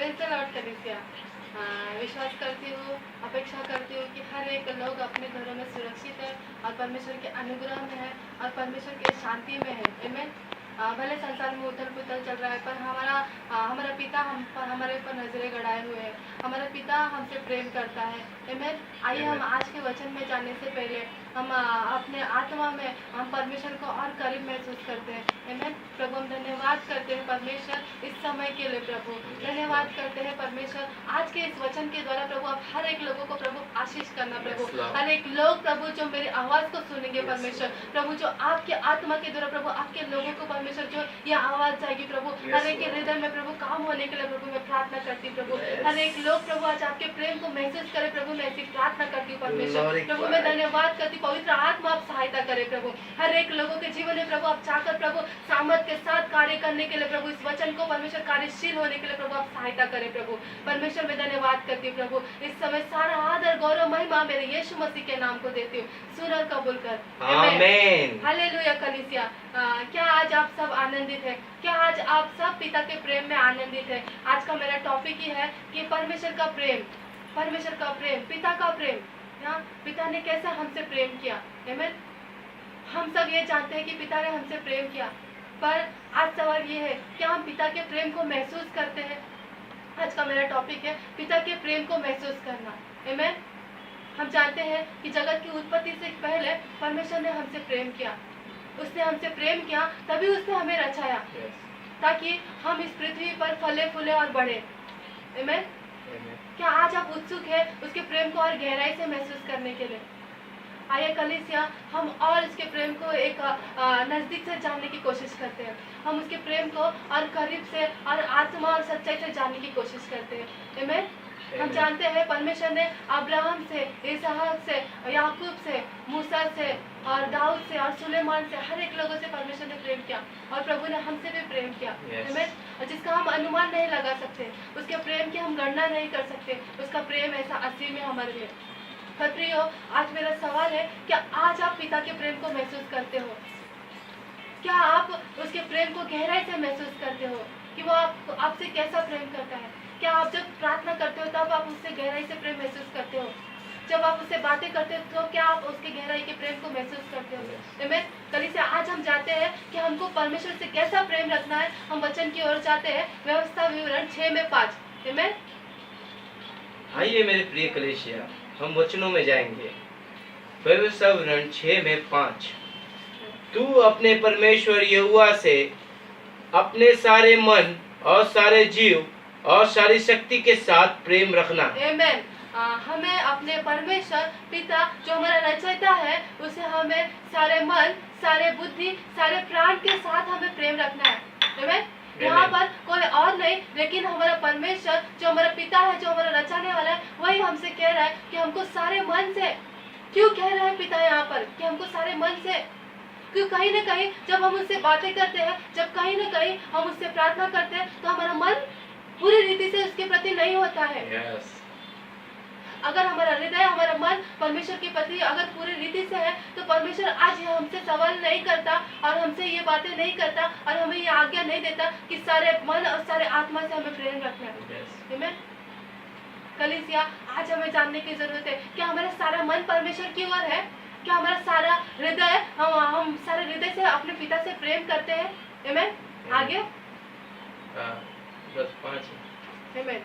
Praise the Lord कलीसिया। विश्वास करती हूँ, अपेक्षा करती हूँ कि हर एक लोग अपने घरों में सुरक्षित है और परमेश्वर के अनुग्रह में है और परमेश्वर के शांति में है। आमीन। भले संसार में उथल पुथल चल रहा है, पर हमारा पिता हम पर हमारे ऊपर नजरें गड़ाए हुए है। हमारा पिता हमसे प्रेम करता है। आमीन। आइए हम आज के वचन में जाने से पहले हम अपने आत्मा में हम परमेश्वर को और करीब महसूस करते हैं। आमीन। प्रभु हम धन्यवाद करते हैं परमेश्वर इस समय के लिए। प्रभु धन्यवाद करते हैं परमेश्वर आज के इस वचन के द्वारा। प्रभु आप हर एक लोगों को प्रभु आशीष करना। प्रभु हर एक लोग प्रभु जो मेरी आवाज को सुनेंगे परमेश्वर, प्रभु जो आपके आत्मा के द्वारा प्रभु आपके लोगों को परमेश्वर जो यह आवाज जाएगी प्रभु हर एक के हृदय में प्रभु काम होने के लिए प्रभु मैं प्रार्थना करती हूँ। प्रभु हर एक लोग प्रभु आज आपके प्रेम को महसूस करे प्रभु मैं ऐसी प्रार्थना करती हूँ परमेश्वर। प्रभु मैं धन्यवाद करती हूँ, पवित्र आत्मा आप सहायता करे प्रभु हर एक लोगों के जीवन में प्रभु आप चाहकर प्रभु सामर्थ के साथ कार्य करने के लिए प्रभु इस वचन को परमेश्वर कार्यशील होने के लिए प्रभु आप सहायता करें प्रभु। परमेश्वर मैं धन्यवाद करती हूँ प्रभु इस समय सारा आदर गौरव महिमा मेरे यीशु मसीह के नाम को देती हूँ। सुन और कबूल कर। आमीन। हालेलुया कलीसिया। क्या आज आप सब आनंदित है? क्या आज आप सब पिता के प्रेम में आनंदित है? आज का मेरा टॉपिक ही है कि परमेश्वर का प्रेम, परमेश्वर का प्रेम, पिता का प्रेम। पिता ने कैसे हमसे प्रेम किया। आमीन। हम सब ये जानते हैं कि पिता ने हमसे प्रेम किया, पर आज सवाल ये है क्या हम पिता के प्रेम को महसूस करते हैं? आज का मेरा टॉपिक है पिता के प्रेम को महसूस करना। आमीन। हम जानते हैं कि जगत की उत्पत्ति से पहले परमेश्वर ने हमसे प्रेम किया। उसने हमसे प्रेम किया तभी उसने हमें रचाया ताकि हम इस पृथ्वी पर फले फूले और बढ़े। आमीन। क्या आज आप उत्सुक है उसके प्रेम को और गहराई से महसूस करने के लिए? आइए कलीसिया हम और उसके प्रेम को एक नजदीक से जानने की कोशिश करते हैं। हम उसके प्रेम को और करीब से और आत्मा और सच्चाई से जानने की कोशिश करते हैं। आमीन। हम जानते हैं परमेश्वर ने अब्राहम से, इसहाक से, याकूब से, मूसा से और दाऊद से और सुलेमान से हर एक लोगों से परमेश्वर ने प्रेम किया और प्रभु ने हमसे भी प्रेम किया। आमीन। और जिसका हम अनुमान नहीं लगा सकते, उसके प्रेम की हम गणना नहीं कर सकते, उसका प्रेम ऐसा असीम है हमारे लिए। प्रियो आज मेरा सवाल है क्या आज आप पिता के प्रेम को महसूस करते हो? क्या आप उसके प्रेम को गहराई से महसूस करते हो कि वो आपसे कैसा प्रेम करता है? क्या आप जब प्रार्थना करते हो तब आप उससे गहराई से प्रेम महसूस करते हो? जब आप उससे बातें करते हो तो क्या आप उसके गहराई के प्रेम को महसूस करते हो? आमीन। कलीसिया आज हम जानते हैं कि हमको परमेश्वर से कैसा प्रेम रखना है। हम वचन की ओर जाते हैं, व्यवस्था विवरण 6:5। आमीन। आइए मेरे प्रिय कलीसिया हम वचनों में जाएंगे। व्यवस्था विवरण 6:5 तू अपने परमेश्वर यहोवा से अपने सारे मन और सारे जीव और सारी शक्ति के साथ प्रेम रखना। आमीन। हमें अपने परमेश्वर पिता जो हमारा रचयिता है उसे हमें सारे मन, सारे बुद्धि, सारे प्राण के साथ हमें प्रेम रखना है। आमीन। यहाँ पर कोई और नहीं लेकिन हमारा परमेश्वर जो हमारा पिता है, जो हमारा रचाने वाला है, वही हमसे कह रहा है कि हमको सारे मन से। क्यों कह रहा है पिता यहाँ पर कि हमको सारे मन से? क्यों कहीं न कहीं जब हम उससे बातें करते हैं, जब कहीं न कहीं हम उससे प्रार्थना करते हैं तो हमारा मन पूरी रीति से उसके प्रति नहीं होता है। अगर हमारा हृदय, हमारा मन परमेश्वर के प्रति अगर पूरी रीति से है तो परमेश्वर आज हमसे सवाल नहीं करता और हमसे ये बातें नहीं करता और हमें ये आज्ञा नहीं देता कि सारे मन और सारे आत्मा से हमें प्रेम रखना है। आमीन। कलीसिया आज हमें जानने की जरूरत है क्या हमारा सारा मन परमेश्वर की ओर है? क्या हमारा सारा हृदय, हम सारे हृदय से अपने पिता से प्रेम करते हैं? आमीन। आगे 10:5। आमीन।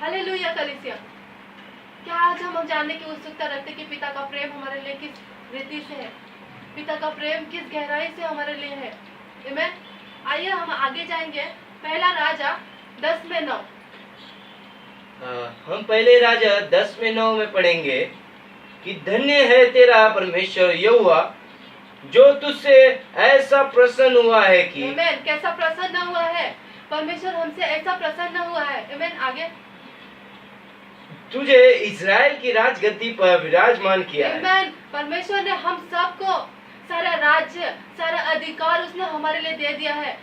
हालेलुया कलीसिया। क्या आज हम जानने की उत्सुकता रखते कि पिता का प्रेम हमारे लिए किस रीति से है? पिता का प्रेम किस गहराई से हमारे लिए है? आमीन। आइए हम आगे जाएंगे। पहला राजा 10:9। हम पहले राजा 10:9 में पढ़ेंगे कि धन्य है तेरा परमेश्वर यहोवा जो तुझसे ऐसा प्रसन्न हुआ है कि। आमीन। कैसा प्रसन्न हुआ है? परमेश्वर हमसे ऐसा प्रसन्न हुआ है। आमीन। आगे तुझे इज़राइल की राजगद्दी पर विराजमान किया है। आमीन। परमेश्वर ने हम सबको सारा राज्य, सारा अधिकार उसने हमारे लिए दे दिया है।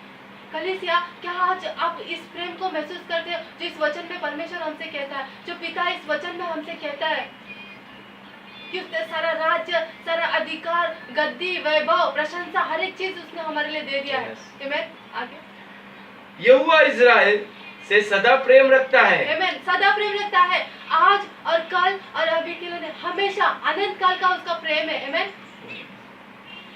कलीसिया क्या आज आप इस प्रेम को महसूस करते हो जो इस वचन में परमेश्वर हमसे कहता है, जो पिता इस वचन में हमसे कहता है कि उसने सारा राज्य, सारा अधिकार, गद्दी, वैभव, प्रशंसा हर एक चीज उसने हमारे लिए दे दिया है। आमीन। आगे यहोवा इज़राइल से सदा प्रेम रखता है। आमेन। सदा प्रेम रखता है, आज और कल और अभी के लिए नहीं, हमेशा अनंत काल का उसका प्रेम है। आमेन।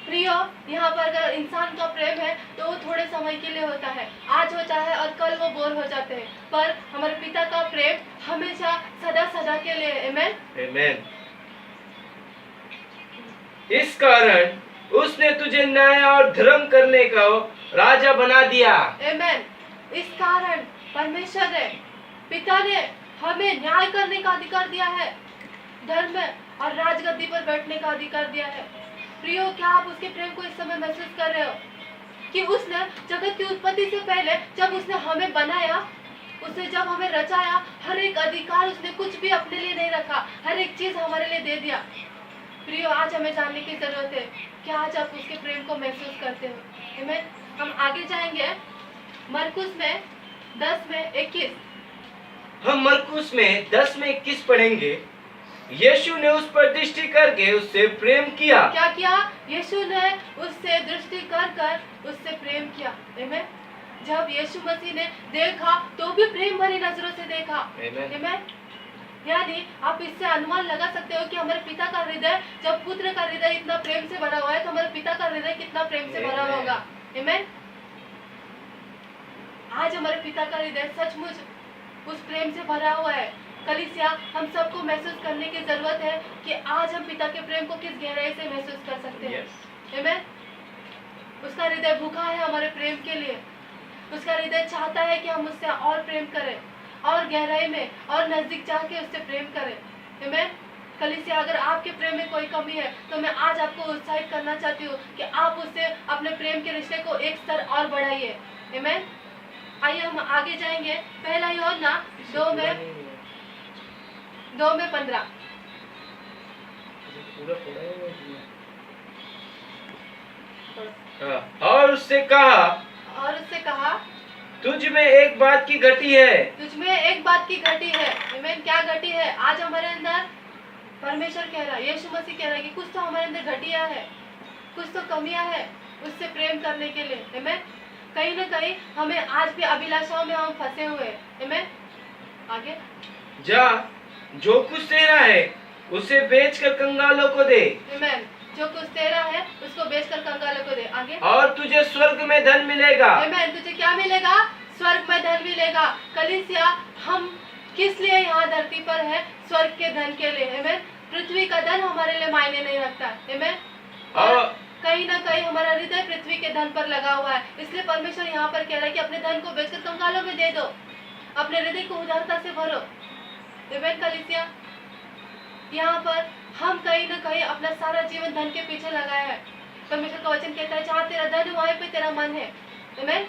प्रियो, यहाँ पर अगर इंसान का प्रेम है तो वो थोड़े समय के लिए होता है, आज होता है और कल वो बोर हो जाते हैं, पर हमारे पिता का प्रेम हमेशा सदा सदा के लिए है। आमेन। आमेन। इस कारण उसने तुझे न्याय और धर्म करने का राजा बना दिया। आमेन। इस कारण परमेश्वर ने, पिता ने हमें न्याय करने का अधिकार दिया है, धर्म और राजगद्दी पर बैठने का अधिकार दिया है। प्रियो, क्या आप उसके प्रेम को इस समय महसूस कर रहे हो कि उसने जगत की उत्पत्ति से पहले जब उसने हमें बनाया, उसने जब हमें रचाया, हर एक अधिकार उसने कुछ भी अपने लिए नहीं रखा, हर एक चीज हमारे लिए दे दिया। प्रियो, आज हमें जानने की जरूरत है कि आज आप उसके प्रेम को महसूस करते हो। आमेन। हम आगे जाएंगे मरकुस में 10 में 21। हम मरकुस में 10 में 21 पढ़ेंगे। यीशु ने उस पर दृष्टि करके उससे प्रेम किया। क्या किया? यीशु ने उससे दृष्टि कर कर उससे प्रेम किया। आमेन। जब यीशु मसीह ने देखा तो भी प्रेम भरी नजरों से देखा। आमेन। यानी आप इससे अनुमान लगा सकते हो कि हमारे पिता का हृदय, जब पुत्र का हृदय इतना प्रेम से भरा हुआ है तो हमारे पिता का हृदय कितना प्रेम से भरा होगा। आमेन। आज हमारे पिता का हृदय सचमुच उस प्रेम से भरा हुआ है। कलीसिया, हम सबको महसूस करने की जरूरत है कि आज हम पिता के प्रेम को किस गहराई से महसूस कर सकते हैं। आमेन। उसका हृदय भूखा है हमारे प्रेम के लिए, उसका हृदय चाहता है कि हम उससे और प्रेम करें, और गहराई में और नजदीक चाह के उससे प्रेम करें। आमेन। कलीसिया, अगर आपके प्रेम में कोई कमी है तो मैं आज आपको उत्साहित करना चाहती हूँ कि आप उससे अपने प्रेम के रिश्ते को एक स्तर और बढ़ाइए। आमेन। आइए हम आगे जाएंगे। पहला यूहन्ना 2 में 15। और उससे कहा तुझ में एक बात की घटी है। तुझ में एक बात की घटी है। आमीन। क्या घटी है? आज हमारे अंदर परमेश्वर कह रहा है, यीशु मसीह कह रहा है कि कुछ तो हमारे अंदर घटिया है, कुछ तो कमियां है उससे प्रेम करने के लिए। आमीन। कहीं ना कहीं हमें आज भी अभिलाषाओं में हम फंसे हुए हैं। आमीन। आगे जा, जो कुछ तेरा है उसे बेचकर कंगालों को दे। आमीन। जो कुछ तेरा है उसको बेचकर कंगालों को दे। आगे और तुझे स्वर्ग में धन मिलेगा। आमीन। तुझे क्या मिलेगा? स्वर्ग में धन मिलेगा। कलीसिया, हम किस लिए यहाँ धरती पर है? स्वर्ग के धन के लिए। आमीन। पृथ्वी का धन हमारे लिए मायने नहीं रखता। आमीन। और कहीं ना कहीं हमारा हृदय पृथ्वी के धन पर लगा हुआ है, इसलिए परमेश्वर यहाँ पर कह रहा है कि अपने धन को बेचकर कंगालों में दे दो, अपने हृदय को उदारता से भरो। आमीन। कलीसिया, यहाँ पर हम कहीं ना कहीं अपना सारा जीवन धन के पीछे लगाया है। परमेश्वर का वचन कहता है जहाँ तेरा धन वहीं पे तेरा मन है। आमीन।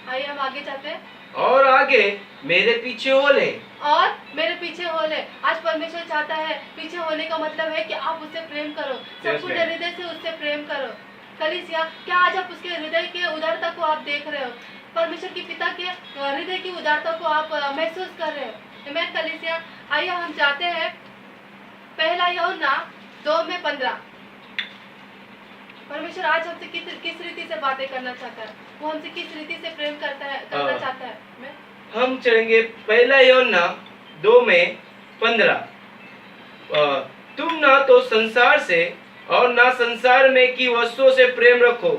आइए हम आगे जाते हैं। और आगे मेरे पीछे हो ले। और मेरे पीछे हो ले। आज परमेश्वर चाहता है, पीछे होने का मतलब है कि आप उससे प्रेम करो, संपूर्ण हृदय से उससे प्रेम करो। कलीसिया, क्या आज आप उसके हृदय की उदारता को आप देख रहे हो? परमेश्वर की पिता के हृदय की उदारता को आप महसूस कर रहे हो? आमीन। कलीसिया, आइए हम जाते हैं पहला यूहन्ना 2 में 15। परमेश्वर आज हमसे किस रीति से बातें करना चाहता है? वो हमसे किस रीति से प्रेम करना चाहता है? हम चलेंगे पहला यूहन्ना 2 में 15। तुम ना तो संसार से और ना संसार में की वस्तुओं से प्रेम रखो।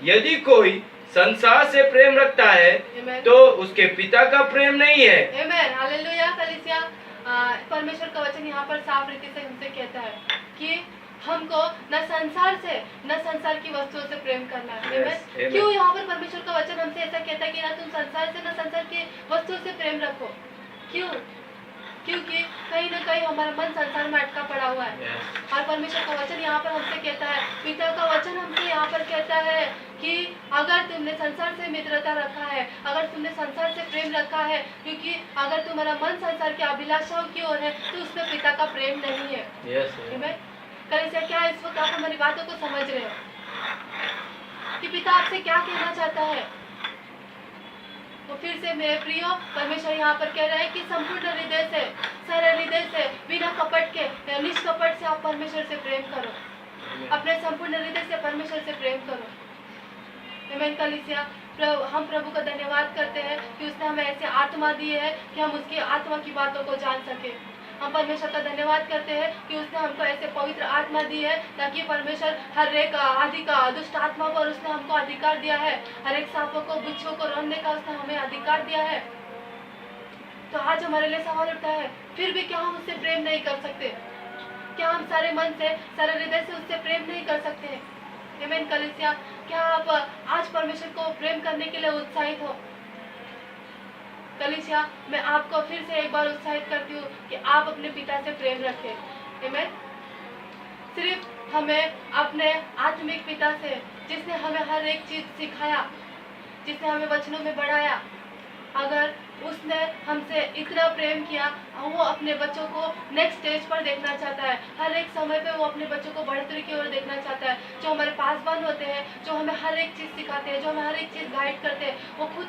यदि कोई संसार से प्रेम रखता है तो उसके पिता का प्रेम नहीं है। आमीन। हालेलुया। कलीसिया, परमेश्वर का वचन यहाँ पर साफ रीति से हमसे कहता है कि हमको न संसार से न संसार की वस्तुओं से प्रेम करना है। आमीन। क्यों यहाँ पर परमेश्वर का वचन हमसे ऐसा कहता है कि ना तुम संसार से न संसार की वस्तुओं से प्रेम रखो? क्यों? क्योंकि कहीं ना कहीं हमारा मन संसार में अटका पड़ा हुआ है। और परमेश्वर का वचन यहाँ पर हमसे कहता है, पिता का वचन हमसे यहाँ पर कहता है कि अगर तुमने संसार से मित्रता रखा है, अगर तुमने संसार से प्रेम रखा है, क्योंकि अगर तुम्हारा मन संसार की अभिलाषाओं की ओर है तो उसमें पिता का प्रेम नहीं है। कलीसिया, क्या इस वक्त आप हमारी बातों को समझ रहे हो कि पिता आपसे क्या कहना चाहता है? तो फिर से मेरे प्रियो, परमेश्वर यहाँ पर कह रहा है कि संपूर्ण हृदय से, सरल हृदय से, बिना कपट के, निष्कपट से आप परमेश्वर से प्रेम करो। अपने संपूर्ण हृदय से परमेश्वर से प्रेम करो। आमीन कलीसिया। हम प्रभु का धन्यवाद करते हैं कि उसने हमें ऐसे आत्मा दी है कि हम उसकी आत्मा की बातों को जान सके। हम परमेश्वर का धन्यवाद करते हैं कि उसने हमको ऐसे पवित्र आत्मा दी है ताकि परमेश्वर हर एक आदि का दुष्ट आत्मा पर उसने हमको अधिकार दिया है, हर एक सांपों को बिच्छू को रौंदने का उसने हमें अधिकार दिया है। तो आज हमारे लिए सवाल उठता है, फिर भी क्या हम उससे प्रेम नहीं कर सकते? क्या हम सारे मन से सारे हृदय से उससे प्रेम नहीं कर सकते? आमीन कलीसिया। क्या आप आज परमेश्वर को प्रेम करने के लिए उत्साहित हो? कलीसिया, मैं आपको फिर से एक बार उत्साहित करती हूँ कि आप अपने पिता से प्रेम रखें। आमीन। सिर्फ हमें अपने आत्मिक पिता से, जिसने हमें हर एक चीज सिखाया, जिसने हमें वचनों में बढ़ाया, अगर उसने हमसे इतना प्रेम किया, वो अपने बच्चों को नेक्स्ट स्टेज पर देखना चाहता है। हर एक समय पे वो अपने बच्चों को बढ़ोतरी की ओर देखना चाहता है। जो हमारे पासवान होते हैं, जो हमें हर एक चीज़ सिखाते हैं, जो हमें हर एक चीज़ गाइड करते हैं, वो खुद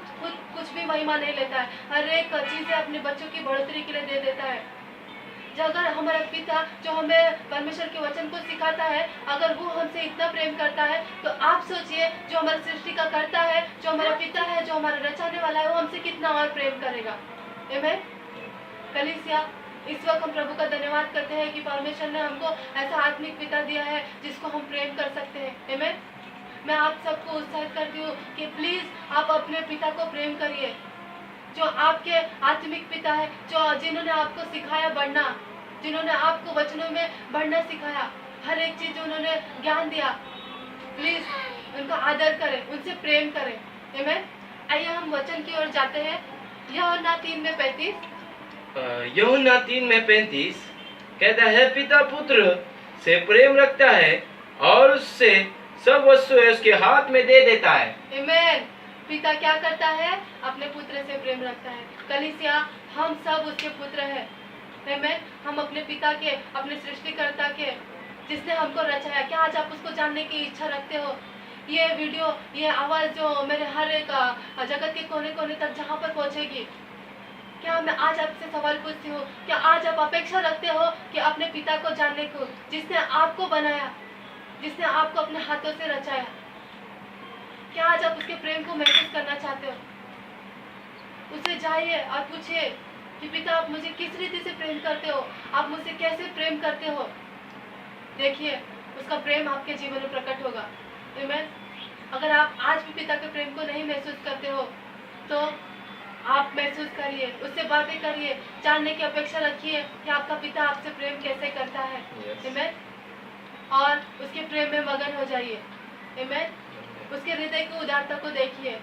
कुछ भी महिमा नहीं लेता है, हर एक चीज़ें अपने बच्चों की बढ़ोतरी के लिए दे देता है। जो अगर हमारा पिता जो हमें परमेश्वर के वचन को सिखाता है, अगर वो हमसे इतना प्रेम करता है, तो आप सोचिए जो हमारी सृष्टि का करता है, जो हमारा पिता है, जो हमारा रचाने वाला है, वो हमसे कितना और प्रेम करेगा। आमीन कलीसिया। इस वक्त हम प्रभु का धन्यवाद करते हैं कि परमेश्वर ने हमको ऐसा आत्मिक पिता दिया है जिसको हम प्रेम कर सकते हैं। आमीन। मैं आप सबको उत्साहित करती हूँ कि प्लीज आप अपने पिता को प्रेम करिए, जो आपके आत्मिक पिता है, जो जिन्होंने आपको सिखाया बढ़ना, जिन्होंने आपको वचनों में बढ़ना सिखाया, हर एक चीज उन्होंने ज्ञान दिया। प्लीज उनका आदर करें, उनसे प्रेम करें। आमीन। आइए हम वचन की ओर जाते हैं। यूहन्ना 3:35। यूहन्ना 3:35 कहता है, पिता पुत्र से प्रेम रखता है और उससे सब वस्तुएं उसके हाथ में दे देता है। आमीन। पिता क्या करता है? अपने पुत्र से प्रेम रखता है। कलीसिया, हम सब उसके पुत्र हैं। आमीन। हम अपने पिता के, अपने सृष्टिकर्ता के, जिसने हमको रचाया, क्या आज आप उसको जानने की इच्छा रखते हो? ये वीडियो, ये आवाज जो मेरे हर एक जगत के कोने कोने तक जहाँ पर पहुँचेगी, क्या मैं आज आपसे सवाल पूछती हूँ, क्या आज आप अपेक्षा रखते हो कि अपने पिता को जानने को, जिसने आपको बनाया, जिसने आपको अपने हाथों से रचाया? क्या आज आप उसके प्रेम को महसूस करना चाहते हो? उसे जाइए और पूछिए कि पिता आप मुझे किस रीति से प्रेम करते हो, आप मुझसे कैसे प्रेम करते हो? देखिए उसका प्रेम आपके जीवन में प्रकट होगा। आमीन। अगर आप आज भी पिता के प्रेम को नहीं महसूस करते हो तो आप महसूस करिए, उससे बातें करिए, जानने की अपेक्षा रखिए कि आपका पिता आपसे प्रेम कैसे करता है। आमीन। और उसके प्रेम में मगन हो जाइए। आमीन। उसके हृदय की उदारता को देखिए।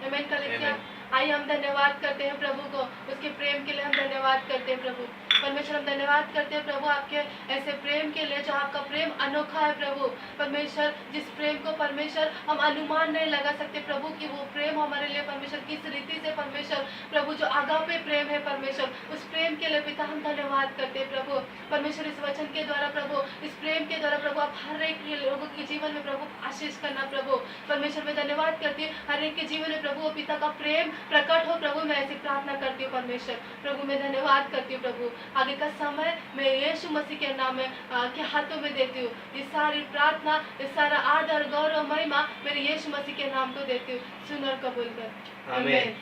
आमीन कलीसिया। आइए हम धन्यवाद करते हैं प्रभु को, उसके प्रेम के लिए हम धन्यवाद करते हैं प्रभु। परमेश्वर हम धन्यवाद करते हैं प्रभु आपके ऐसे प्रेम के लिए, जो आपका प्रेम अनोखा है प्रभु। परमेश्वर जिस प्रेम को परमेश्वर हम अनुमान नहीं लगा सकते प्रभु कि वो प्रेम हमारे लिए परमेश्वर किस रीति से, परमेश्वर प्रभु जो आगापे प्रेम है परमेश्वर, उस प्रेम के लिए पिता हम धन्यवाद करते हैं प्रभु। परमेश्वर इस वचन के द्वारा प्रभु, इस प्रेम के द्वारा प्रभु आप हर एक लोगों के जीवन में प्रभु आशीष करना प्रभु। परमेश्वर मैं धन्यवाद करती हूँ हर एक के जीवन में प्रभु पिता का प्रेम प्रकट हो प्रभु। मैं ऐसी प्रार्थना करती हूँ परमेश्वर। प्रभु मैं धन्यवाद करती हूँ प्रभु। आगे का समय मैं यीशु मसीह के नाम में के हाथों में देती हूँ। ये सारी प्रार्थना, ये सारा आदर गौरव महिमा मेरे यीशु मसीह के नाम को देती हूँ। सुन और कबूल कर। आमीन।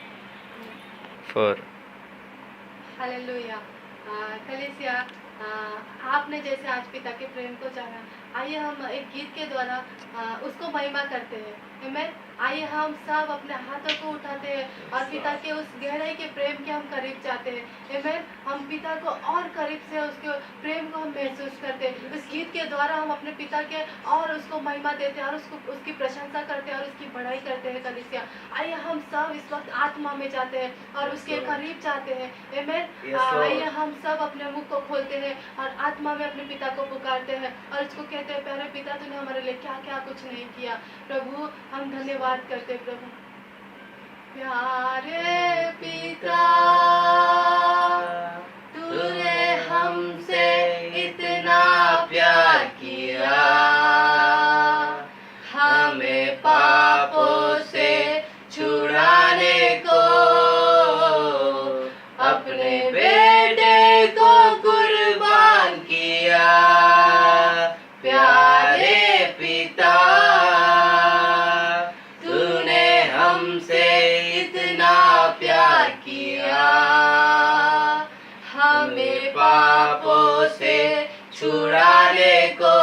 हालेलुया। कलीसिया, आपने जैसे आज पिता के प्रेम को जाना, आइए हम एक गीत के द्वारा उसको महिमा करते हैं। आमीन। आइए हम सब अपने हाथों को उठाते हैं और पिता के उस गहराई के प्रेम के हम करीब जाते हैं। आमीन। हम पिता को और करीब से उसके प्रेम को हम महसूस करते हैं। इस गीत के द्वारा हम अपने पिता के और उसको महिमा देते हैं और उसको उसकी प्रशंसा करते हैं और उसकी बढ़ाई करते हैं। कलीसिया, आइए हम सब इस वक्त आत्मा में जाते हैं और उसके करीब जाते हैं। आमीन। आइए हम सब अपने मुख को खोलते हैं और आत्मा में अपने पिता को पुकारते हैं और उसको कहते हैं, प्यारे पिता तूने हमारे लिए क्या क्या कुछ नहीं किया। प्रभु हम धन्यवाद करते प्रभु। प्यारे पिता तूने हमसे इतना प्यार किया, हमें पापों से छुड़ाने को अपने बेटे को कुर्बान किया। प्यारे पिता हमसे इतना प्यार किया, हमें पापों से छुड़ाने को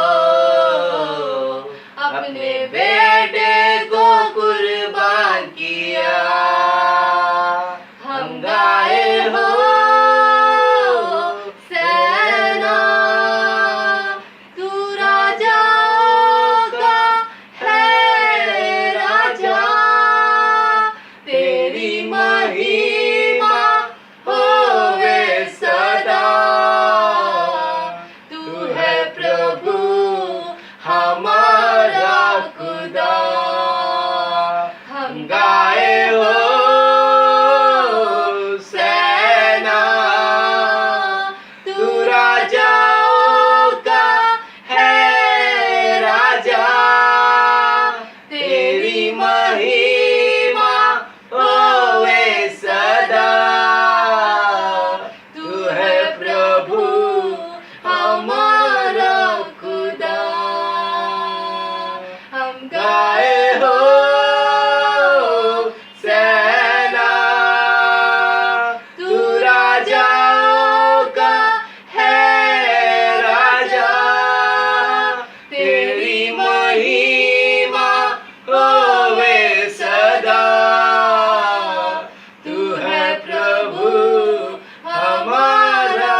अपने बेटे को कुर्बान किया। हम गाए हो सेना, तू राजाओं का है राजा, तेरी महिमा होवे सदा। तू है प्रभु हमारा खुदा। हम गाए हो सेना, तू राजाओं का है राजा, तेरी महिमा होवे सदा। तू है प्रभु हमारा खुदा। हम गाए हो सेना, तू राजाओं का है राजा, तेरी महिमा होवे सदा। तू है प्रभु हमारा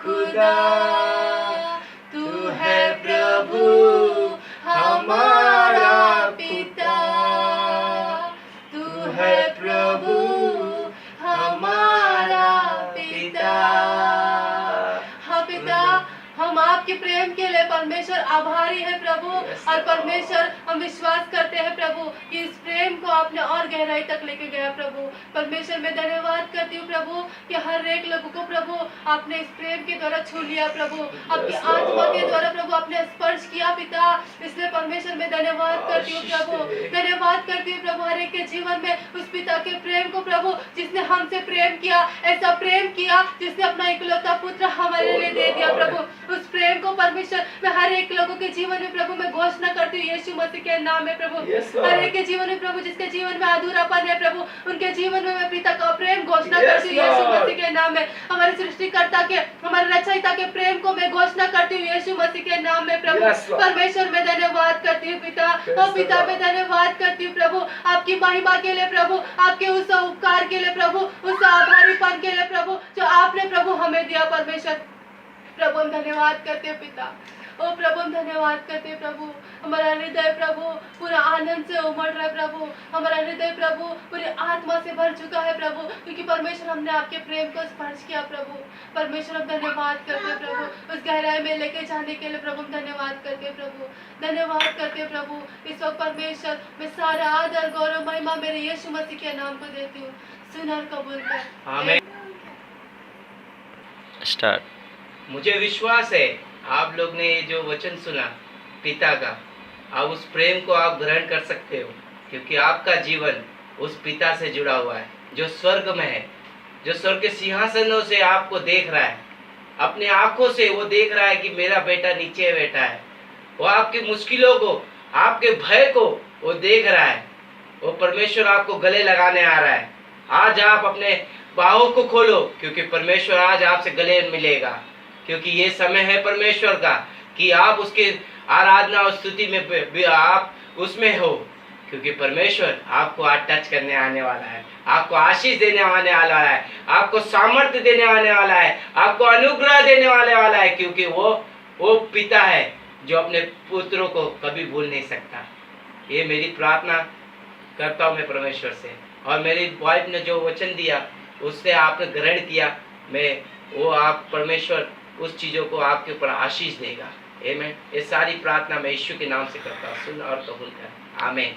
खुदा। तू है प्रभु हमारा पिता। तू है प्रभु हमारा पिता। हाँ पिता, हम आपके प्रेम के लिए परमेश्वर आभारी है प्रभु। और परमेश्वर हम विश्वास करते हैं प्रभु कि इस प्रेम को आपने और गहराई तक लेके गया प्रभु। परमेश्वर मैं धन्यवाद करती हूँ प्रभु कि हर एक लोगों को प्रभु आपने इस प्रेम के द्वारा छू लिया प्रभु, आपकी आत्मा के द्वारा प्रभु आपने स्पर्श किया पिता। इसलिए परमेश्वर मैं धन्यवाद करती हूँ प्रभु, धन्यवाद करती हूँ प्रभु हर एक के जीवन में उस पिता के प्रेम को प्रभु जिसने हमसे प्रेम किया, ऐसा प्रेम किया जिसने अपना इकलौता पुत्र हमारे लिए दे दिया प्रभु। उस प्रेम को परमेश्वर मैं हर एक लोगों के जीवन में प्रभु मैं घोषणा करती हूँ यीशु मसीह के नाम में प्रभु। हर एक के जीवन में प्रभु जिसके जीवन में अधूरापन है प्रभु, उनके जीवन में मैं पिता का प्रेम घोषणा करती हूँ यीशु मसीह के नाम में। हमारे सृष्टिकर्ता के, हमारे रचयिता के प्रेम को मैं घोषणा करती हूँ यीशु मसीह के नाम में प्रभु। परमेश्वर मैं धन्यवाद करती हूँ पिता। ओ पिता मैं धन्यवाद करती हूँ प्रभु आपकी महिमा के लिए प्रभु, आपके उस उपकार के लिए प्रभु, उस आभारीपन के लिए प्रभु जो आपने प्रभु हमें दिया परमेश्वर। प्रभु हम धन्यवाद करते हैं पिता। ओ प्रभु हम धन्यवाद करते हैं प्रभु। हमारा हृदय प्रभु पूरा आनंद से उमड़ रहा है प्रभु। हमारा हृदय प्रभु पूरी आत्मा से भर चुका है प्रभु, क्योंकि परमेश्वर हमने आपके प्रेम को स्पर्श किया प्रभु। परमेश्वर हम धन्यवाद करते हैं प्रभु उस गहराई में लेके जाने के लिए प्रभु। हम धन्यवाद करते हैं प्रभु, धन्यवाद करते हैं प्रभु। इस वक्त परमेश्वर मैं सारा आदर गौरव महिमा मेरे यीशु मसीह के नाम को देती हूँ। सुन और कबूल कर। आमीन। स्टार्ट। मुझे विश्वास है आप लोग ने ये जो वचन सुना पिता का, आप उस प्रेम को आप ग्रहण कर सकते हो, क्योंकि आपका जीवन उस पिता से जुड़ा हुआ है जो स्वर्ग में है, जो स्वर्ग के सिंहासनों से आपको देख रहा है। अपने आंखों से वो देख रहा है कि मेरा बेटा नीचे बैठा है। वो आपकी मुश्किलों को, आपके भय को वो देख रहा है। वो परमेश्वर आपको गले लगाने आ रहा है। आज आप अपने बाहों को खोलो, क्योंकि परमेश्वर आज आपसे गले मिलेगा। क्योंकि ये समय है परमेश्वर का कि आप उसके आराधना और स्तुति में भी आप उसमें हो, क्योंकि परमेश्वर आपको आज टच करने आने वाला है, आपको आशीष देने आने वाला है, आपको सामर्थ्य देने आने वाला है, आपको अनुग्रह देने वाला है, क्योंकि वो पिता है जो अपने पुत्रों को कभी भूल नहीं सकता। ये मेरी प्रार्थना करता हूँ मैं परमेश्वर से, और मेरी वाइफ ने जो वचन दिया उससे आपने ग्रहण किया, मैं वो आप परमेश्वर उस चीज़ों को आपके ऊपर आशीष देगा। आमीन। ये सारी प्रार्थना मैं यीशु के नाम से करता हूँ। सुन और कबूल कर। आमीन।